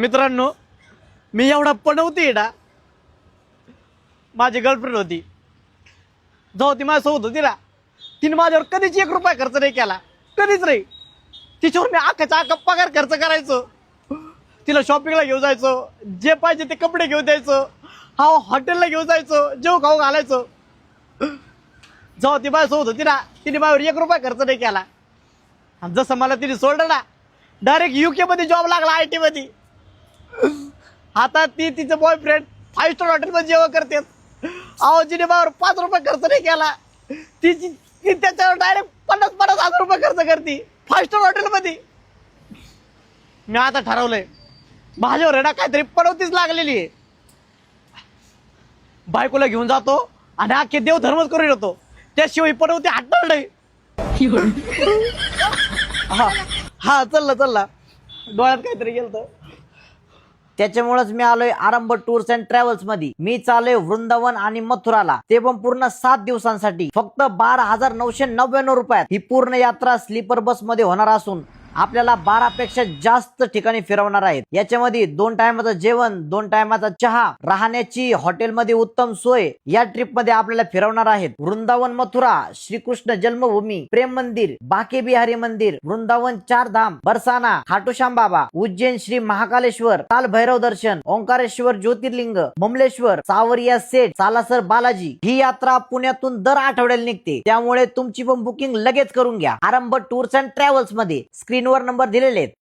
मित्रांनो, मी एवढा पणवते ना, माझी गर्लफ्रेंड होती, जेव्हा ती माझ्यासोबत होती ना, तिने माझ्यावर कधीच 1 रुपया खर्च नाही केला, कधीच नाही. तिच्यावर मी अख्खा पगार खर्च करायचो. तिला शॉपिंगला घेऊन जायचो, जे पाहिजे ते कपडे घेऊन द्यायचो, हॉटेलला घेऊन जायचो, जेव खाऊ घालायचो. जेव्हा ती माझ्यासोबत होती ना, तिने माझ्यावर 1 रुपया खर्च नाही केला. आणि जसं मला तिने सोडलं ना, डायरेक्ट UK मध्ये जॉब लागला, IT मध्ये. आता ती तिचं बॉयफ्रेंड 5 स्टार हॉटेलमध्ये जेवण करते. अहो, जिने माझ्यावर 5 रुपये खर्च नाही केला, ती त्याच्यावर डायरेक्ट 50,000 रुपये खर्च करते 5 स्टार हॉटेलमध्ये. मी आता ठरवलंय, माझ्यावर आहे ना काहीतरी पडवतीच लागलेली आहे. बायकोला घेऊन जातो आणि अख्खे देव धर्मच करून येतो, त्याशिवाय पडवती हटणार नाही. हा चलला डोळ्यात काहीतरी गेलं. त्याच्यामुळेच मी आलोय आरंभ टूर्स अँड ट्रॅव्हल्स मध्ये. मी चाललोय वृंदावन आणि मथुराला, ते पण पूर्ण 7 दिवसांसाठी. फक्त 12,999 रुपयात ही पूर्ण यात्रा स्लीपर बस मध्ये होणार असून आपल्याला 12 पेक्षा जास्त ठिकाणी फिरवणार आहेत. याच्यामध्ये 2 टायमाचं जेवण, 2 टायमाचा चहा, राहण्याची हॉटेलमध्ये उत्तम सोय या ट्रिप मध्ये आपल्याला फिरवणार आहेत. वृंदावन मथुरा, श्रीकृष्ण जन्मभूमी, प्रेम मंदिर, बाके बिहारी मंदिर, वृंदावन 4 धाम, बरसाना, खाटूश्याम बाबा, उज्जैन श्री महाकालेश्वर, काल भैरव दर्शन, ओंकारेश्वर ज्योतिर्लिंग, ममलेश्वर, सावरिया सेट, सालासर बालाजी. ही यात्रा पुण्यातून दर आठवड्याला निघते, त्यामुळे तुमची पण बुकिंग लगेच करून घ्या आरंभ टूर्स अँड ट्रॅव्हल्स मध्ये. स्क्रीनवर नंबर दिलेले आहेत.